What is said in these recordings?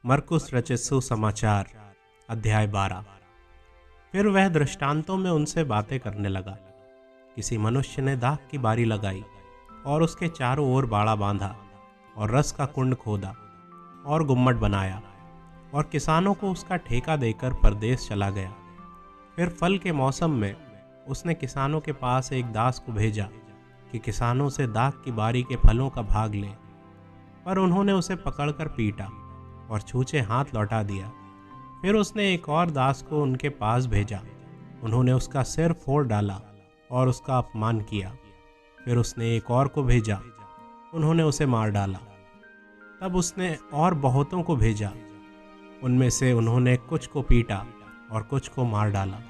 मरकुस रचित सुसमाचार अध्याय 12। फिर वह दृष्टांतों में उनसे बातें करने लगा। किसी मनुष्य ने दाख की बारी लगाई और उसके चारों ओर बाड़ा बांधा और रस का कुंड खोदा और गुम्मट बनाया और किसानों को उसका ठेका देकर परदेश चला गया। फिर फल के मौसम में उसने किसानों के पास एक दास को भेजा कि किसानों से दाख की बारी के फलों का भाग ले, पर उन्होंने उसे पकड़कर पीटा और छूछे हाथ लौटा दिया। फिर उसने एक और दास को उनके पास भेजा। उन्होंने उसका सिर फोड़ डाला और उसका अपमान किया। फिर उसने एक और को भेजा। उन्होंने उसे मार डाला। तब उसने और बहुतों को भेजा। उनमें से उन्होंने कुछ को पीटा और कुछ को मार डाला।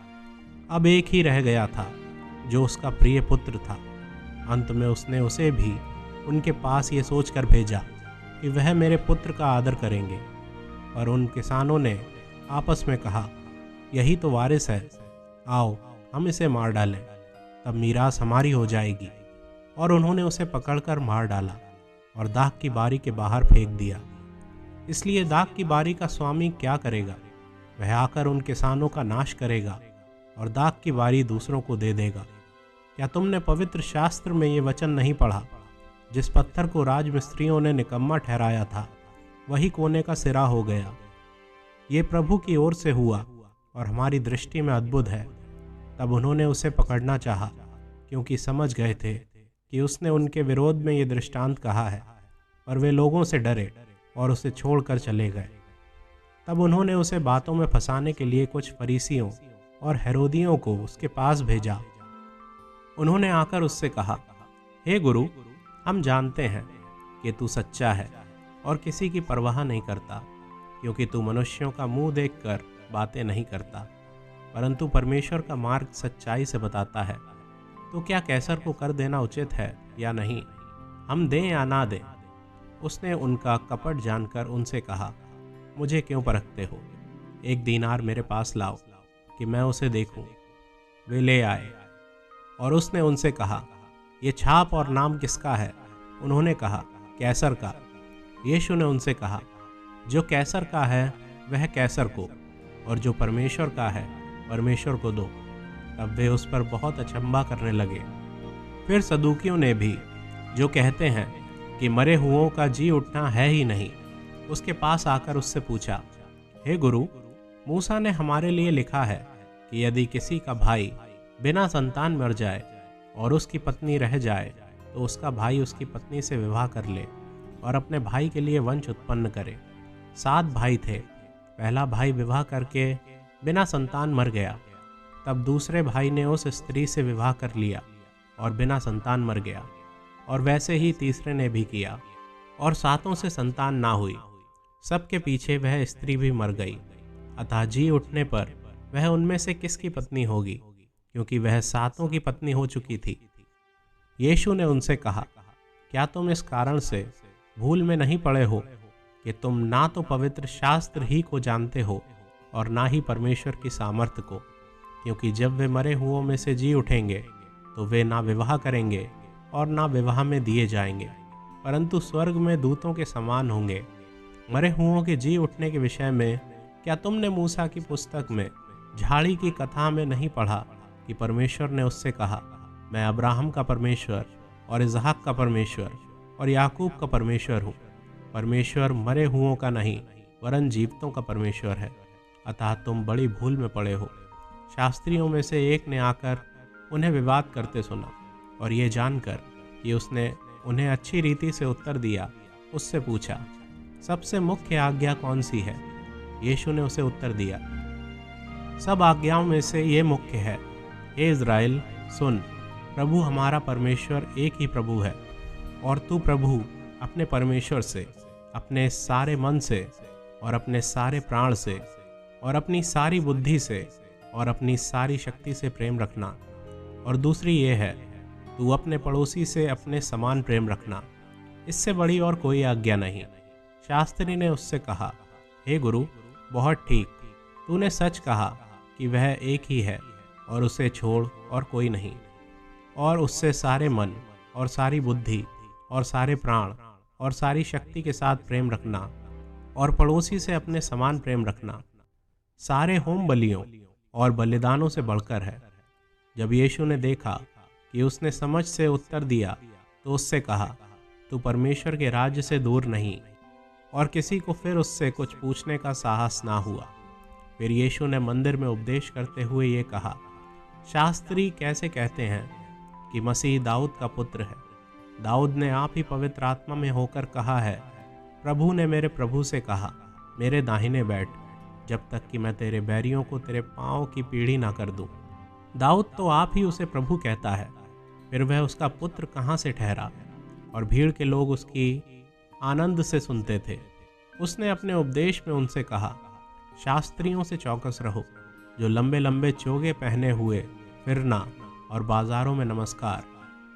अब एक ही रह गया था जो उसका प्रिय पुत्र था। अंत में उसने उसे भी उनके पास ये सोचकर भेजा कि वह मेरे पुत्र का आदर करेंगे। पर उन किसानों ने आपस में कहा, यही तो वारिस है, आओ हम इसे मार डालें, तब मीरास हमारी हो जाएगी। और उन्होंने उसे पकड़कर मार डाला और दाख की बारी के बाहर फेंक दिया। इसलिए दाख की बारी का स्वामी क्या करेगा? वह आकर उन किसानों का नाश करेगा और दाख की बारी दूसरों को दे देगा। क्या तुमने पवित्र शास्त्र में ये वचन नहीं पढ़ा? जिस पत्थर को राजमिस्त्रियों ने निकम्मा ठहराया था, वही कोने का सिरा हो गया। ये प्रभु की ओर से हुआ और हमारी दृष्टि में अद्भुत है। तब उन्होंने उसे पकड़ना चाहा, क्योंकि समझ गए थे कि उसने उनके विरोध में ये दृष्टांत कहा है। पर वे लोगों से डरे और उसे छोड़कर चले गए। तब उन्होंने उसे बातों में फंसाने के लिए कुछ फरीसियों और हेरोदियों को उसके पास भेजा। उन्होंने आकर उससे कहा, हे गुरु, हम जानते हैं कि तू सच्चा है और किसी की परवाह नहीं करता, क्योंकि तू मनुष्यों का मुंह देखकर बातें नहीं करता, परंतु परमेश्वर का मार्ग सच्चाई से बताता है। तो क्या कैसर को कर देना उचित है या नहीं? हम दें या ना दें? उसने उनका कपट जानकर उनसे कहा, मुझे क्यों परखते हो? 1 दीनार मेरे पास लाओ कि मैं उसे देखूं। वे ले आए और उसने उनसे कहा, ये छाप और नाम किसका है? उन्होंने कहा, कैसर का। यीशु ने उनसे कहा, जो कैसर का है वह कैसर को, और जो परमेश्वर का है परमेश्वर को दो। तब वे उस पर बहुत अचंभा करने लगे। फिर सदूकियों ने भी, जो कहते हैं कि मरे हुओं का जी उठना है ही नहीं, उसके पास आकर उससे पूछा, हे गुरु, मूसा ने हमारे लिए लिखा है कि यदि किसी का भाई बिना संतान मर जाए और उसकी पत्नी रह जाए, तो उसका भाई उसकी पत्नी से विवाह कर ले और अपने भाई के लिए वंश उत्पन्न करे। 7 भाई थे। पहला भाई विवाह करके बिना संतान मर गया। तब दूसरे भाई ने उस स्त्री से विवाह कर लिया और बिना संतान मर गया। और वैसे ही तीसरे ने भी किया, और 7 से संतान ना हुई। सबके पीछे वह स्त्री भी मर गई। अतः जी उठने पर वह उनमें से किसकी पत्नी होगी, क्योंकि वह 7 की पत्नी हो चुकी थी। यीशु ने उनसे कहा, क्या तुम इस कारण से भूल में नहीं पड़े हो कि तुम ना तो पवित्र शास्त्र ही को जानते हो और ना ही परमेश्वर की सामर्थ्य को? क्योंकि जब वे मरे हुओं में से जी उठेंगे, तो वे ना विवाह करेंगे और ना विवाह में दिए जाएंगे, परंतु स्वर्ग में दूतों के समान होंगे। मरे हुओं के जी उठने के विषय में क्या तुमने मूसा की पुस्तक में झाड़ी की कथा में नहीं पढ़ा कि परमेश्वर ने उससे कहा, मैं अब्राहम का परमेश्वर और इसहाक का परमेश्वर और याकूब का परमेश्वर हूँ। परमेश्वर मरे हुओं का नहीं, वरन जीवितों का परमेश्वर है। अतः तुम बड़ी भूल में पड़े हो। शास्त्रियों में से एक ने आकर उन्हें विवाद करते सुना, और ये जानकर कि उसने उन्हें अच्छी रीति से उत्तर दिया, उससे पूछा, सबसे मुख्य आज्ञा कौन सी है? यीशु ने उसे उत्तर दिया, सब आज्ञाओं में से ये मुख्य है, हे इज़राइल सुन, प्रभु हमारा परमेश्वर एक ही प्रभु है, और तू प्रभु अपने परमेश्वर से अपने सारे मन से और अपने सारे प्राण से और अपनी सारी बुद्धि से और अपनी सारी शक्ति से प्रेम रखना। और दूसरी ये है, तू अपने पड़ोसी से अपने समान प्रेम रखना। इससे बड़ी और कोई आज्ञा नहीं। शास्त्री ने उससे कहा, हे गुरु, बहुत ठीक, तूने सच कहा कि वह एक ही है और उसे छोड़ और कोई नहीं। और उससे सारे मन और सारी बुद्धि और सारे प्राण और सारी शक्ति के साथ प्रेम रखना। और पड़ोसी से अपने समान प्रेम रखना सारे होम बलियों और बलिदानों से बढ़कर है। जब यीशु ने देखा कि उसने समझ से उत्तर दिया तो उससे कहा, तू परमेश्वर के राज्य से दूर नहीं। और किसी को फिर उससे कुछ पूछने का साहस ना हुआ। फिर यीशु ने मंदिर में उपदेश करते हुए ये कहा, शास्त्री कैसे कहते हैं कि मसीह दाऊद का पुत्र है। दाऊद ने आप ही पवित्र आत्मा में होकर कहा है, प्रभु ने मेरे प्रभु से कहा, मेरे दाहिने बैठ, जब तक कि मैं तेरे बैरियों को तेरे पाँव की पीढ़ी ना कर दूं। दाऊद तो आप ही उसे प्रभु कहता है, फिर वह उसका पुत्र कहाँ से ठहरा। और भीड़ के लोग उसकी आनंद से सुनते थे। उसने अपने उपदेश में उनसे कहा, शास्त्रियों से चौकस रहो, जो लंबे लंबे चोगे पहने हुए फिरना और बाजारों में नमस्कार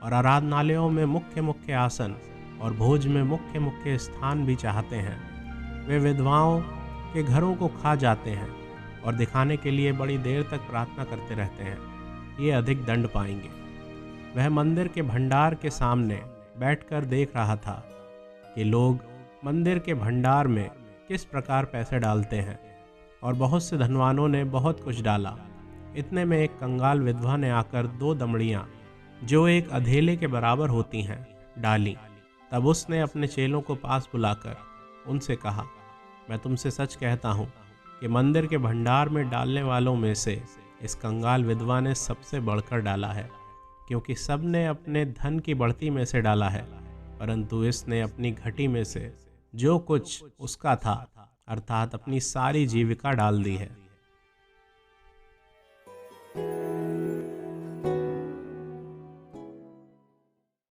और आराधनालयों में मुख्य मुख्य आसन और भोज में मुख्य मुख्य स्थान भी चाहते हैं। वे विधवाओं के घरों को खा जाते हैं और दिखाने के लिए बड़ी देर तक प्रार्थना करते रहते हैं। ये अधिक दंड पाएंगे। वह मंदिर के भंडार के सामने बैठकर देख रहा था कि लोग मंदिर के भंडार में किस प्रकार पैसे डालते हैं, और बहुत से धनवानों ने बहुत कुछ डाला। इतने में एक कंगाल विधवा ने आकर 2 दमड़ियाँ, जो एक अधेले के बराबर होती हैं, डाली। तब उसने अपने चेलों को पास बुलाकर उनसे कहा, मैं तुमसे सच कहता हूँ कि मंदिर के भंडार में डालने वालों में से इस कंगाल विधवा ने सबसे बढ़कर डाला है, क्योंकि सब ने अपने धन की बढ़ती में से डाला है, परंतु इसने अपनी घटी में से जो कुछ उसका था, अर्थात अपनी सारी जीविका डाल दी है।